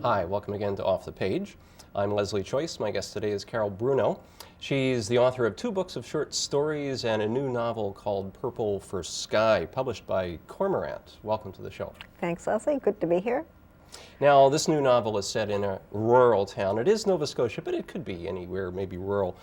Hi, welcome again to Off the Page. I'm Leslie Choice. My guest today is Carol Bruneau. She's the author of 2 books of short stories and a new novel called Purple for Sky, published by Cormorant. Welcome to the show. Thanks, Leslie. Good to be here. Now, this new novel is set in a rural town. It is Nova Scotia, but it could be anywhere, maybe rural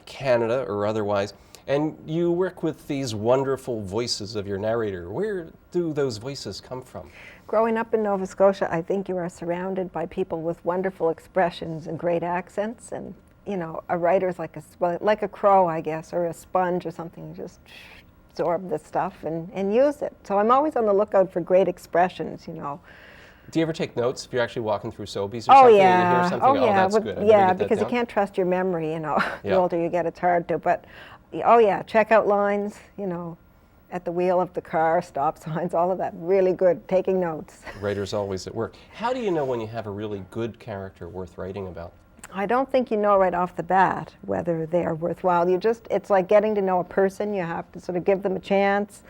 Canada or otherwise. And you work with these wonderful voices of your narrator. Where do those voices come from? Growing up in Nova Scotia, I think you are surrounded by people with wonderful expressions and great accents. And, you know, a writer's like a crow, I guess, or a sponge or something. You just absorb this stuff and use it. So I'm always on the lookout for great expressions, you know. Do you ever take notes if you're actually walking through Sobeys or something and you hear something? Oh, yeah. That's good. Yeah, because you can't trust your memory, you know. The older you get, it's hard to. But, oh, yeah, checkout lines, you know, at the wheel of the car, stop signs, all of that. Really good, taking notes. Writers always at work. How do you know when you have a really good character worth writing about? I don't think you know right off the bat whether they are worthwhile. It's like getting to know a person. You have to sort of give them a chance.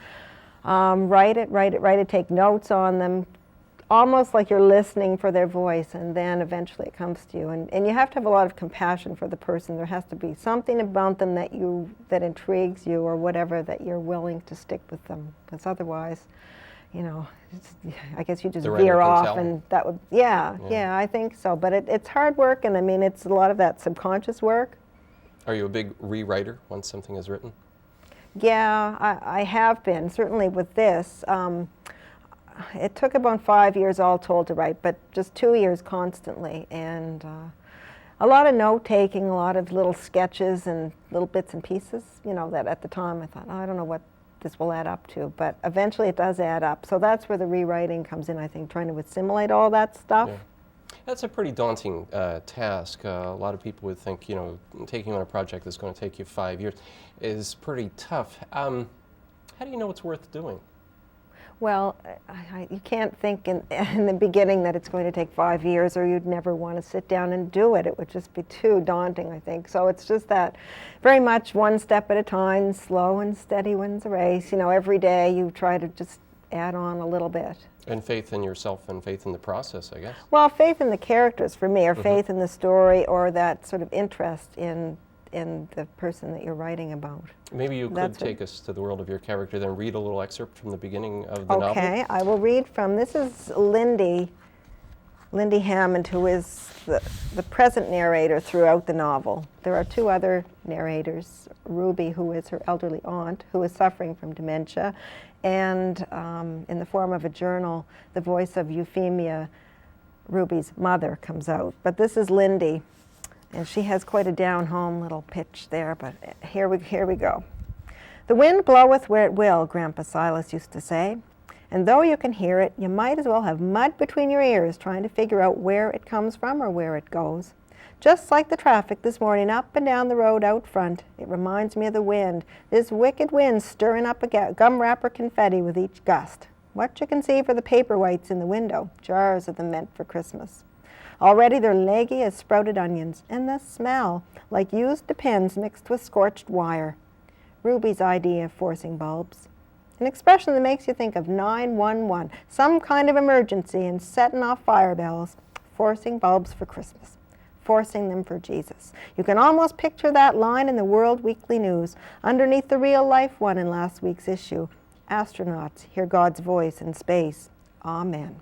Write it, take notes on them, almost like you're listening for their voice, and then eventually it comes to you. And you have to have a lot of compassion for the person. There has to be something about them that intrigues you, or whatever, that you're willing to stick with them. Because otherwise, you know, I guess you just veer off, and that would, yeah, I think so. But it's hard work, and I mean, it's a lot of that subconscious work. Are you a big rewriter once something is written? Yeah, I have been, certainly with this. It took about 5 years all told to write, but just 2 years constantly, and a lot of note-taking, a lot of little sketches and little bits and pieces, you know, that at the time I thought, oh, I don't know what this will add up to, but eventually it does add up. So that's where the rewriting comes in, I think, trying to assimilate all that stuff. Yeah. That's a pretty daunting task. A lot of people would think, you know, taking on a project that's going to take you 5 years is pretty tough. How do you know it's worth doing? Well, you can't think in the beginning that it's going to take 5 years, or you'd never want to sit down and do it. It would just be too daunting, I think. So it's just that very much one step at a time, slow and steady wins the race. You know, every day you try to just add on a little bit. And faith in yourself and faith in the process, I guess. Well, faith in the characters for me, or faith in the story, or that sort of interest in the person that you're writing about. Maybe you could take us to the world of your character, then read a little excerpt from the beginning of the novel. Okay, I will read from, this is Lindy Hammond, who is the present narrator throughout the novel. There are 2 other narrators, Ruby, who is her elderly aunt, who is suffering from dementia, and in the form of a journal, the voice of Euphemia, Ruby's mother, comes out. But this is Lindy. And she has quite a down-home little pitch there, but here we go. The wind bloweth where it will, Grandpa Silas used to say, and though you can hear it, you might as well have mud between your ears trying to figure out where it comes from or where it goes. Just like the traffic this morning up and down the road out front, it reminds me of the wind, this wicked wind stirring up a gum wrapper confetti with each gust. What you can see for the paperweights in the window, jars of them meant for Christmas. Already they're leggy as sprouted onions, and the smell, like used Depends mixed with scorched wire. Ruby's idea of forcing bulbs. An expression that makes you think of 911, some kind of emergency, and setting off fire bells. Forcing bulbs for Christmas. Forcing them for Jesus. You can almost picture that line in the World Weekly News, underneath the real-life one in last week's issue. Astronauts hear God's voice in space. Amen.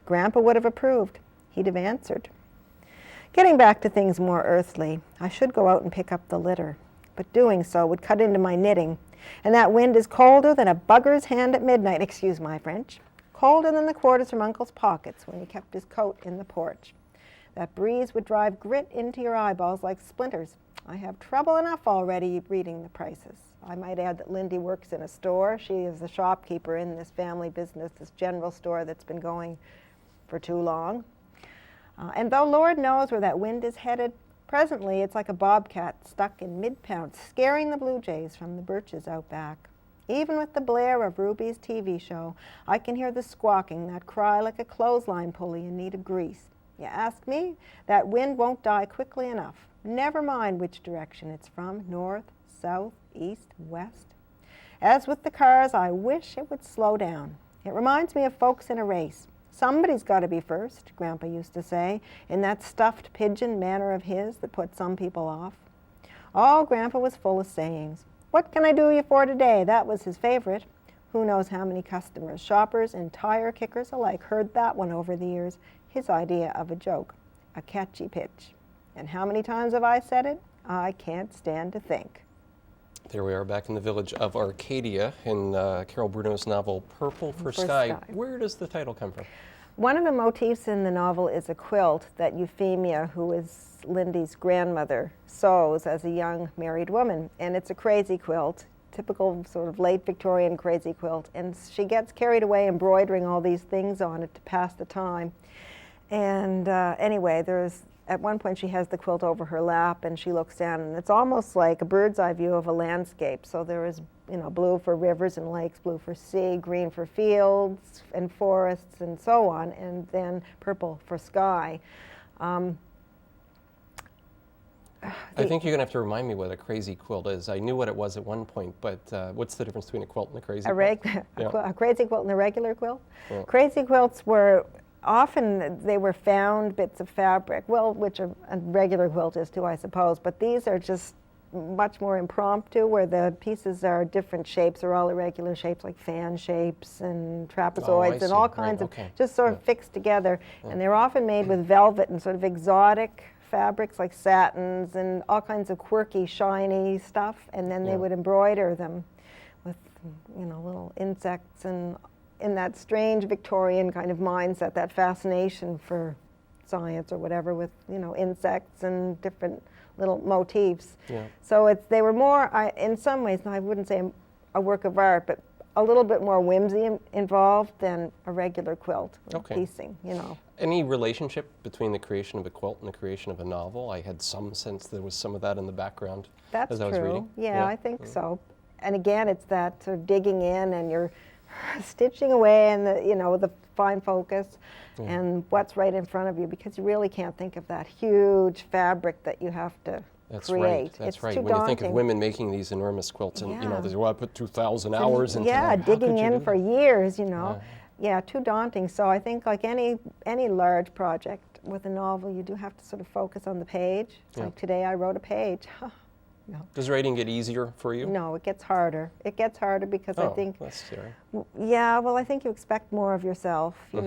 Grandpa would have approved. He'd have answered. Getting back to things more earthly, I should go out and pick up the litter, but doing so would cut into my knitting, and that wind is colder than a bugger's hand at midnight, excuse my French, colder than the quarters from Uncle's pockets when he kept his coat in the porch. That breeze would drive grit into your eyeballs like splinters. I have trouble enough already reading the prices. I might add that Lindy works in a store. She is the shopkeeper in this family business, this general store that's been going for too long. And though Lord knows where that wind is headed, presently it's like a bobcat stuck in mid-pounce, scaring the blue jays from the birches out back. Even with the blare of Ruby's TV show, I can hear the squawking, that cry like a clothesline pulley in need of grease. You ask me, that wind won't die quickly enough. Never mind which direction it's from, north, south, east, west. As with the cars, I wish it would slow down. It reminds me of folks in a race. Somebody's got to be first, Grandpa used to say, in that stuffed pigeon manner of his that put some people off. Oh, Grandpa was full of sayings. What can I do you for today? That was his favorite. Who knows how many customers, shoppers, and tire kickers alike heard that one over the years. His idea of a joke, a catchy pitch. And how many times have I said it? I can't stand to think. There we are back in the village of Arcadia in Carol Bruneau's novel Purple for Sky. Where does the title come from? One of the motifs in the novel is a quilt that Euphemia, who is Lindy's grandmother, sews as a young married woman. And it's a crazy quilt, typical sort of late Victorian crazy quilt. And she gets carried away embroidering all these things on it to pass the time. And anyway, at one point she has the quilt over her lap and she looks down, and it's almost like a bird's eye view of a landscape. So there is, blue for rivers and lakes, blue for sea, green for fields and forests and so on, and then purple for sky. I think you're going to have to remind me what a crazy quilt is. I knew what it was at one point, but what's the difference between a quilt and a crazy quilt? A crazy quilt and a regular quilt? Yeah. Crazy quilts were often they were found bits of fabric, well, which a regular quilt is too, I suppose, but these are just much more impromptu, where the pieces are different shapes, or all irregular shapes like fan shapes and trapezoids and all kinds of just sort of fixed together. And they're often made with velvet and sort of exotic fabrics like satins and all kinds of quirky, shiny stuff, and then they would embroider them with, little insects and in that strange Victorian kind of mindset, that fascination for science or whatever with, insects and different little motifs. Yeah. So they were more, in some ways, I wouldn't say a work of art, but a little bit more whimsy involved than a regular quilt piecing, Any relationship between the creation of a quilt and the creation of a novel? I had some sense there was some of that in the background as I was reading. Yeah, I think so. And again, it's that sort of digging in, and you're stitching away, and the fine focus and what's right in front of you, because you really can't think of that huge fabric that you have to create. That's it's right. Too When daunting. you think of women making these enormous quilts, and they say, well, I put 2,000 hours into that. Yeah, digging in for years, Yeah, too daunting. So I think like any large project with a novel, you do have to sort of focus on the page. Like today I wrote a page. No. Does writing get easier for you? No, it gets harder. It gets harder because I think. That's scary. Yeah, well, I think you expect more of yourself, and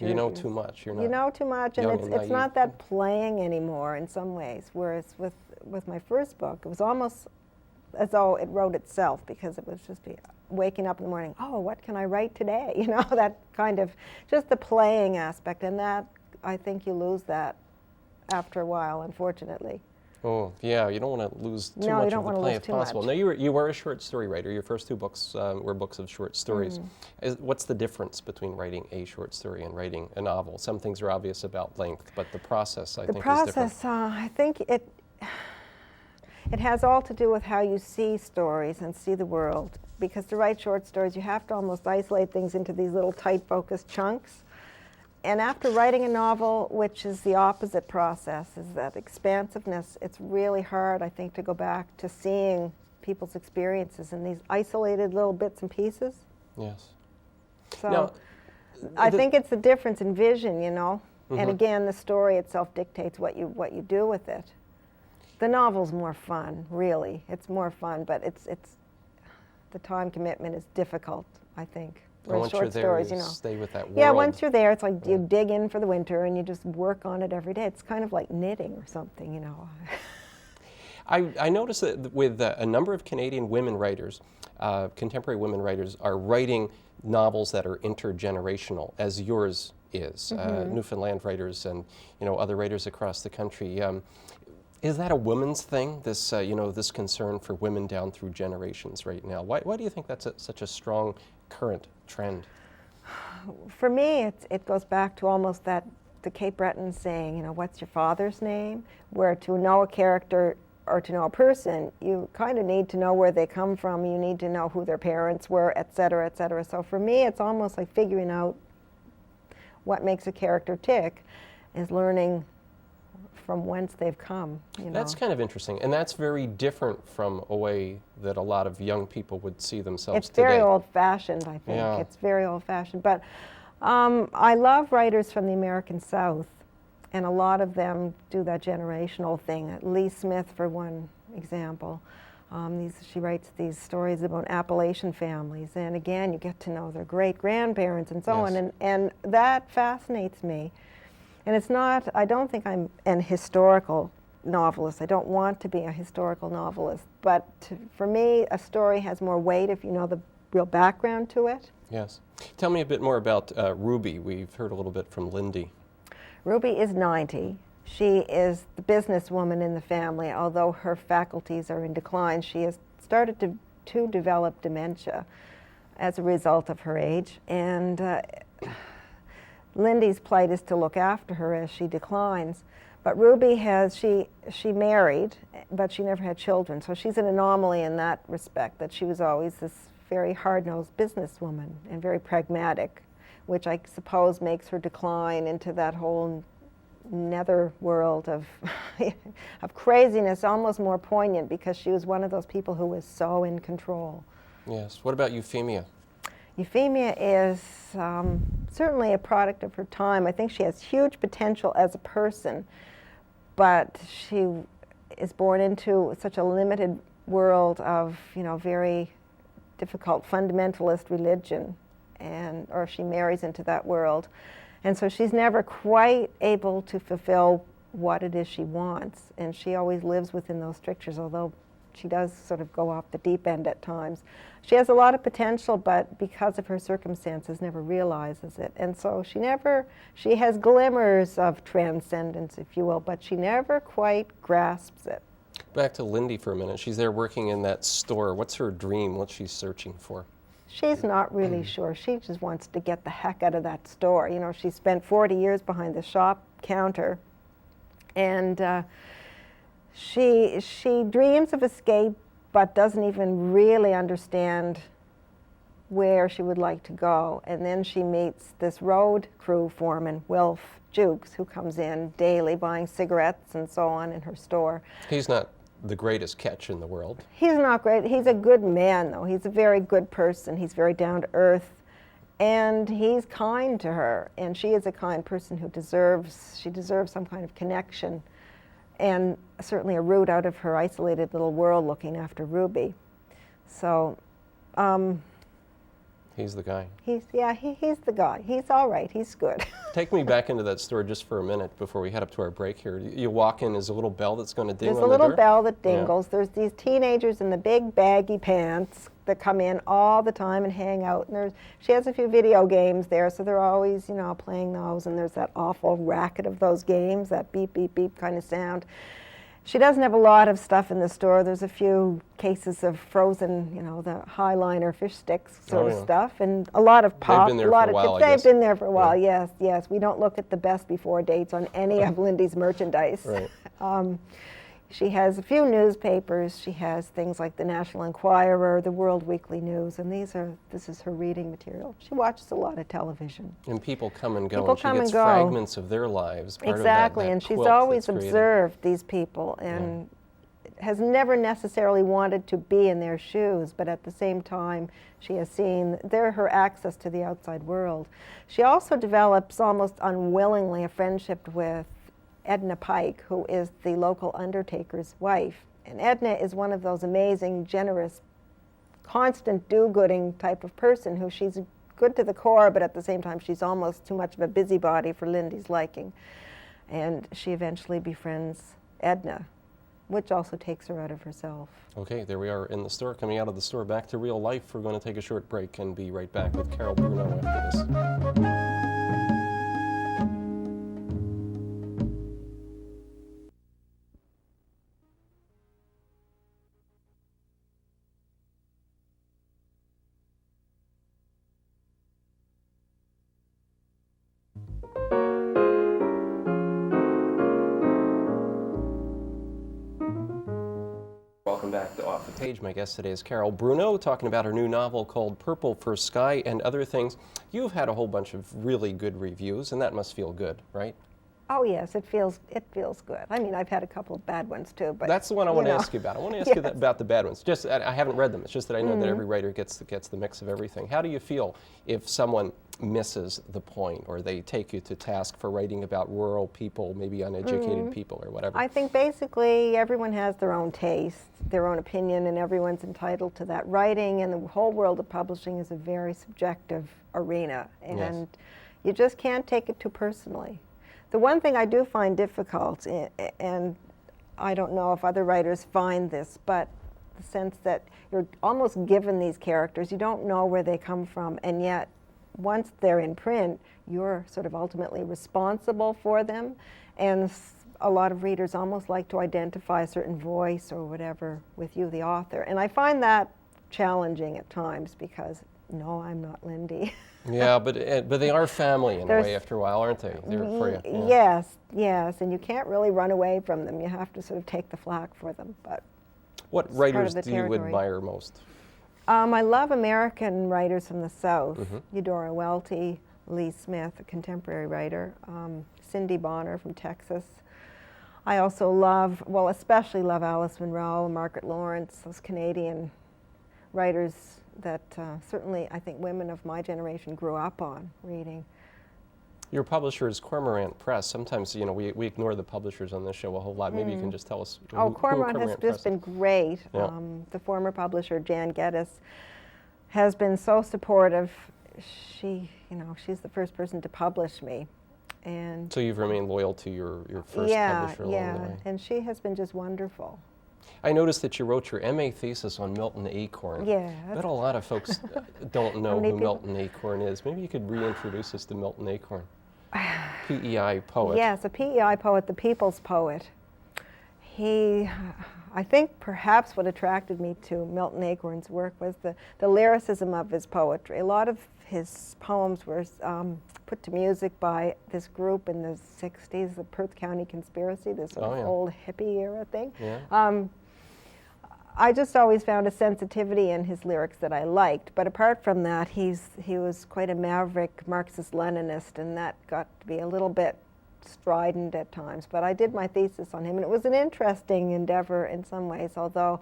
you know too much. You know too much, and it's not that playing anymore in some ways. Whereas with my first book, it was almost as though it wrote itself, because it was just waking up in the morning. Oh, what can I write today? That kind of just the playing aspect, and that I think you lose that after a while, unfortunately. Oh, yeah, you don't want to lose too much of the play if possible. Now, you were a short story writer. Your first two books were books of short stories. What's the difference between writing a short story and writing a novel? Some things are obvious about length, but the process, I think, is different. The process, I think it has all to do with how you see stories and see the world. Because to write short stories, you have to almost isolate things into these little tight, focused chunks. And after writing a novel, which is the opposite process, is that expansiveness, it's really hard, I think, to go back to seeing people's experiences in these isolated little bits and pieces. Yes. So now, I think it's the difference in vision, And again, the story itself dictates what you do with it. The novel's more fun, really. It's more fun, but it's the time commitment is difficult, I think. Once you're there, you stay with that world. Yeah, once you're there, it's like you dig in for the winter and you just work on it every day. It's kind of like knitting or something, I noticed that with a number of Canadian women writers, contemporary women writers, are writing novels that are intergenerational, as yours is. Newfoundland writers and other writers across the country. Is that a woman's thing? This this concern for women down through generations right now. Why do you think that's such a strong current trend? For me, it goes back to almost the Cape Breton saying, what's your father's name? Where to know a character or to know a person, you kind of need to know where they come from. You need to know who their parents were, et cetera, et cetera. So for me, it's almost like figuring out what makes a character tick is learning from whence they've come. That's kind of interesting, and that's very different from a way that a lot of young people would see themselves today. It's very old-fashioned, I think. Yeah. It's very old-fashioned, but I love writers from the American South, and a lot of them do that generational thing. Lee Smith, for one example. She writes these stories about Appalachian families, and again, you get to know their great-grandparents and so on, and that fascinates me. And it's not, I don't think I'm an historical novelist. I don't want to be a historical novelist, but for me, a story has more weight if you know the real background to it. Yes. Tell me a bit more about Ruby. We've heard a little bit from Lindy. Ruby is 90. She is the businesswoman in the family. Although her faculties are in decline, she has started to develop dementia as a result of her age. And Lindy's plight is to look after her as she declines. But Ruby she married, but she never had children. So she's an anomaly in that respect, that she was always this very hard-nosed businesswoman and very pragmatic, which I suppose makes her decline into that whole nether world of of craziness, almost more poignant, because she was one of those people who was so in control. Yes. What about Euphemia? Euphemia is certainly a product of her time. I think she has huge potential as a person, but she is born into such a limited world of, very difficult fundamentalist religion, or she marries into that world. And so she's never quite able to fulfill what it is she wants, and she always lives within those strictures, although she does sort of go off the deep end at times. She has a lot of potential, but because of her circumstances, never realizes it. And so she has glimmers of transcendence, if you will, but she never quite grasps it. Back to Lindy for a minute. She's there working in that store. What's her dream? What's she searching for? She's not really sure. She just wants to get the heck out of that store. She spent 40 years behind the shop counter, and she dreams of escape, but doesn't even really understand where she would like to go. And then she meets this road crew foreman, Wilf Jukes, who comes in daily buying cigarettes and so on in her store. He's not the greatest catch in the world. He's not great. He's a good man, though. He's a very good person. He's very down to earth, and he's kind to her. And she is a kind person who deserves some kind of connection, and certainly a root out of her isolated little world looking after Ruby. So, he's the guy. He's the guy. He's all right. He's good. Take me back into that store just for a minute before we head up to our break here. You walk in, there's a little bell that's going to ding on the door? There's a little bell that dingles. Yeah. There's these teenagers in the big baggy pants that come in all the time and hang out. And she has a few video games there, so they're always, playing those. And there's that awful racket of those games, that beep, beep, beep kind of sound. She doesn't have a lot of stuff in the store. There's a few cases of frozen, the Highliner fish sticks sort of stuff, and a lot of pop. They've been there for a while, I guess. They've been there for a while, yes. We don't look at the best before dates on any of Lindy's merchandise. Right. She has a few newspapers. She has things like the National Enquirer, the World Weekly News, and this is her reading material. She watches a lot of television. And people come and go, and she gets go. Fragments of their lives. Exactly, and she's always observed these people and has never necessarily wanted to be in their shoes, but at the same time, she has seen they're her access to the outside world. She also develops almost unwillingly a friendship with Edna Pike, who is the local undertaker's wife. And Edna is one of those amazing, generous, constant do-gooding type of person who she's good to the core, but at the same time she's almost too much of a busybody for Lindy's liking. And she eventually befriends Edna, which also takes her out of herself. Okay, there we are in the store. Coming out of the store back to real life, we're going to take a short break and be right back with Carol Bruneau after this. Welcome back to Off the Page. My guest today is Carol Bruneau, talking about her new novel called Purple for Sky and Other Things. You've had a whole bunch of really good reviews, and that must feel good, right? Oh yes, it feels good. I mean, I've had a couple of bad ones too, but That's the one I want to ask you about. I want to ask you Yes. about the bad ones. Just I haven't read them. It's just that I know that every writer gets the mix of everything. How do you feel if someone misses the point, or they take you to task for writing about rural people, maybe uneducated people, or whatever? I think basically everyone has their own taste, their own opinion, and everyone's entitled to that. Writing and the whole world of publishing is a very subjective arena, and you just can't take it too personally. The one thing I do find difficult, and I don't know if other writers find this, but the sense that you're almost given these characters, you don't know where they come from, and yet once they're in print, you're sort of ultimately responsible for them, and a lot of readers almost like to identify a certain voice or whatever with you, the author. And I find that challenging at times because, no, I'm not Lindy. Yeah, but they are family in a way after a while, aren't they? They're for you. Yeah. Yes, and you can't really run away from them. You have to sort of take the flak for them. But What writers do you admire most? I love American writers from the South. Eudora Welty, Lee Smith, a contemporary writer, Cindy Bonner from Texas. I also love, well, especially love Alice Munro, Margaret Lawrence, those Canadian writers that certainly I think women of my generation grew up on reading. Your publisher is Cormorant Press. Sometimes, you know, we ignore the publishers on this show a whole lot. Maybe you can just tell us who Cormorant has just been great. Yeah. The former publisher, Jan Geddes, has been so supportive. She, you know, she's the first person to publish me. And so you've remained loyal to your first publisher along the way. And she has been just wonderful. I noticed that you wrote your MA thesis on Milton Acorn. Yeah. But a lot of folks don't know who Milton Acorn is. Maybe you could reintroduce us to Milton Acorn. PEI poet. Yes, a PEI poet, the people's poet. He, I think perhaps what attracted me to Milton Acorn's work was the lyricism of his poetry. A lot of his poems were put to music by this group in the 60s, the Perth County Conspiracy, this sort of old hippie era thing. Yeah. I just always found a sensitivity in his lyrics that I liked, but apart from that, he was quite a maverick Marxist-Leninist, and that got to be a little bit strident at times. But I did my thesis on him, and it was an interesting endeavor in some ways, although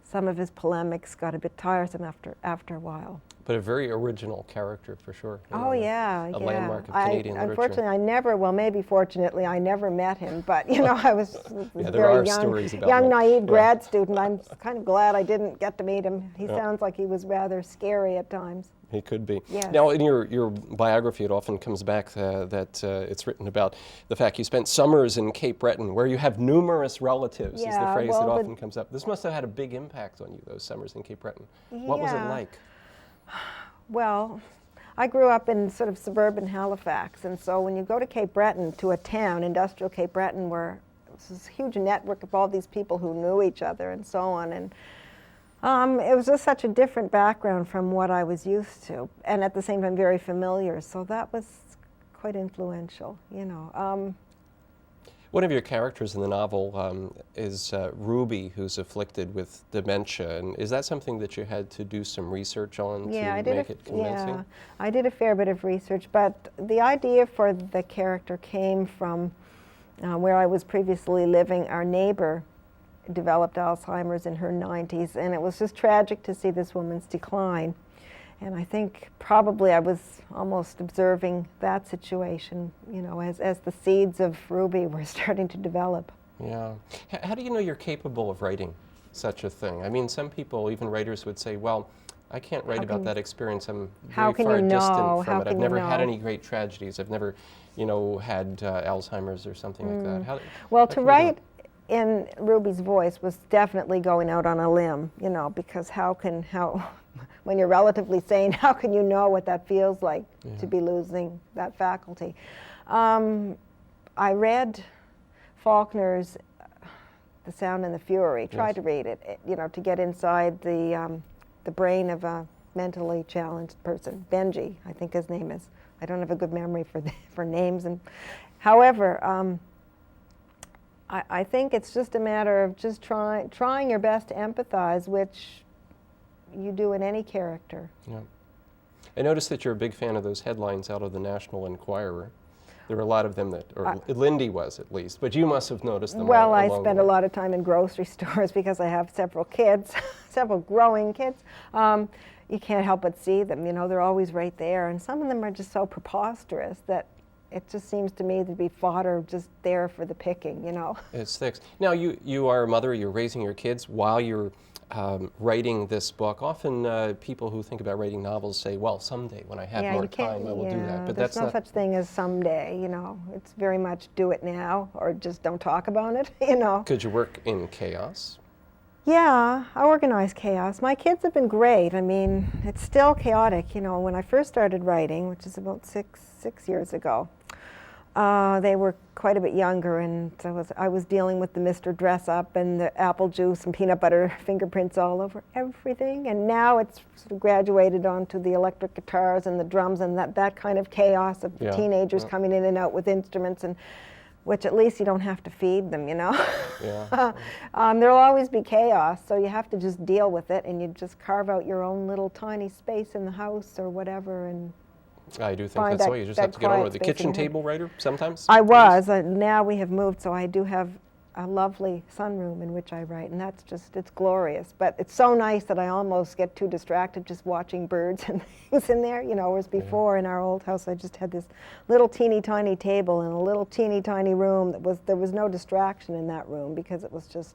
some of his polemics got a bit tiresome after a while. But a very original character, for sure. Oh, yeah. A landmark of Canadian literature. Unfortunately, I never, well, maybe fortunately, I never met him. But, you know, I was there very are stories about young, him. naive grad student. I'm kind of glad I didn't get to meet him. He sounds like he was rather scary at times. He could be. Yes. Now, in your biography, it often comes back that it's written about the fact you spent summers in Cape Breton, where you have numerous relatives, is the phrase that often comes up. This must have had a big impact on you, those summers in Cape Breton. What was it like? Well, I grew up in sort of suburban Halifax, and so when you go to Cape Breton, to a town, industrial Cape Breton, where it was this huge network of all these people who knew each other and so on, and it was just such a different background from what I was used to, and at the same time very familiar, so that was quite influential, you know. One of your characters in the novel is Ruby, who's afflicted with dementia. And is that something that you had to do some research on to make it convincing? Yeah, I did a fair bit of research, but the idea for the character came from where I was previously living. Our neighbor developed Alzheimer's in her 90s, and it was just tragic to see this woman's decline. And I think probably I was almost observing that situation, you know, as the seeds of Ruby were starting to develop. Yeah. How do you know you're capable of writing such a thing? I mean, some people, even writers, would say, well, I can't write about that experience. I'm very far distant from it. I've never had any great tragedies. I've never, you know, had Alzheimer's or something like that. Well, to write in Ruby's voice was definitely going out on a limb, you know, because when you're relatively sane, how can you know what that feels like to be losing that faculty? I read Faulkner's The Sound and the Fury, tried to read it, you know, to get inside the brain of a mentally challenged person. Benji, I think his name is. I don't have a good memory for names. However, I think it's just a matter of just trying your best to empathize, which you do in any character. Yeah. I noticed that you're a big fan of those headlines out of the National Enquirer. There were a lot of them that, or Lindy was at least, but you must have noticed them. Well, I along spend the a way. lot of time in grocery stores because I have several kids, several growing kids. You can't help but see them, you know, they're always right there. And some of them are just so preposterous that it just seems to me to be fodder just there for the picking, you know. It sticks. Now, you are a mother, you're raising your kids while you're writing this book. Often people who think about writing novels say, well, someday when I have Yeah, more you can't, time, I will do that. But there's that's no not. such thing as someday, you know. It's very much do it now or just don't talk about it, you know. Could you work in chaos? Yeah, I organize chaos. My kids have been great. I mean, it's still chaotic. You know, when I first started writing, which is about six years ago, they were quite a bit younger, and I was dealing with the Mr. Dress Up and the apple juice and peanut butter fingerprints all over everything. And now it's sort of graduated onto the electric guitars and the drums and that kind of chaos of the teenagers coming in and out with instruments, and which at least you don't have to feed them, you know. Yeah. There'll always be chaos, so you have to just deal with it, and you just carve out your own little tiny space in the house or whatever. And I do think find that's why you just have to get on with the quiet space in kitchen your head. table writer sometimes. I was. Now we have moved, so I do have a lovely sunroom in which I write, and that's just, it's glorious. But it's so nice that I almost get too distracted just watching birds and things in there, you know, whereas before in our old house I just had this little teeny tiny table in a little teeny tiny room there was no distraction in that room because it was just,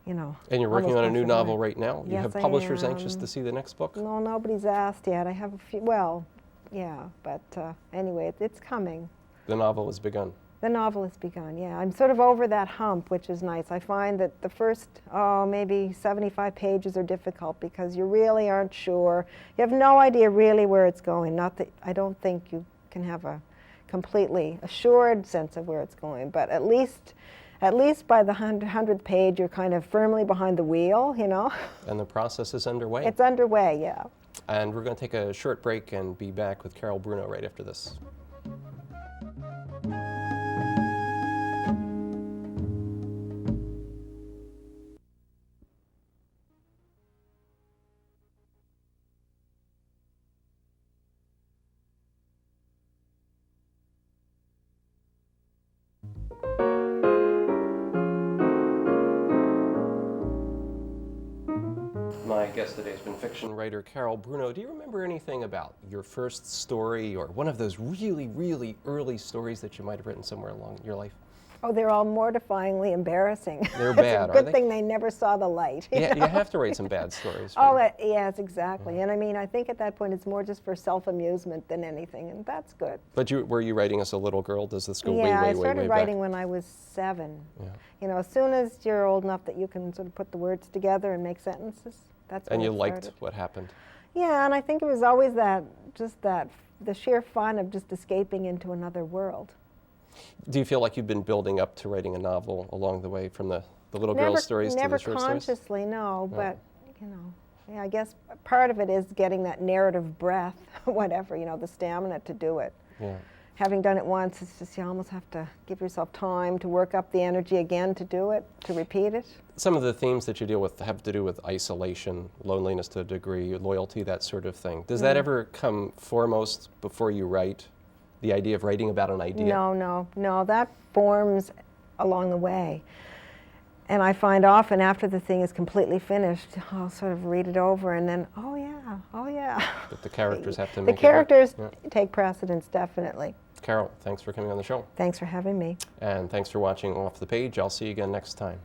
you know. And you're working almost on a new constantly. novel right now. You Yes, have I publishers anxious am. to see the next book? No, nobody's asked yet. I have a few, well, yeah, but anyway, it's coming. The novel has begun. The novel has begun, yeah. I'm sort of over that hump, which is nice. I find that the first, maybe 75 pages are difficult because you really aren't sure. You have no idea really where it's going. Not that I don't think you can have a completely assured sense of where it's going, but at least by the 100th page, you're kind of firmly behind the wheel, you know. And the process is underway. It's underway, yeah. And we're going to take a short break and be back with Carol Bruneau right after this. My guest today has been fiction writer Carol Bruneau. Do you remember anything about your first story or one of those really, really early stories that you might have written somewhere along your life? Oh, they're all mortifyingly embarrassing. They're It's bad, a are good they? thing they never saw the light. Yeah, know? you have to write some bad stories. Oh, yes, exactly. And I mean, I think at that point it's more just for self-amusement than anything, and that's good. But were you writing as a little girl? Does this go way, Yeah, way, I way, started way writing back? when I was 7. Yeah. You know, as soon as you're old enough that you can sort of put the words together and make sentences, that's when And you it liked started. what happened? Yeah, and I think it was always the sheer fun of just escaping into another world. Do you feel like you've been building up to writing a novel along the way from the little girl stories to Never the short stories? consciously, no, but, you know, yeah, I guess part of it is getting that narrative breath, whatever, you know, the stamina to do it. Yeah. Having done it once, it's just you almost have to give yourself time to work up the energy again to do it, to repeat it. Some of the themes that you deal with have to do with isolation, loneliness to a degree, loyalty, that sort of thing. Does that ever come foremost before you write? The idea of writing about an idea? No, that forms along the way. And I find often after the thing is completely finished, I'll sort of read it over and then, oh yeah. But the characters have to The make characters it work. Yeah. take precedence, definitely. Carol, thanks for coming on the show. Thanks for having me. And thanks for watching Off the Page. I'll see you again next time.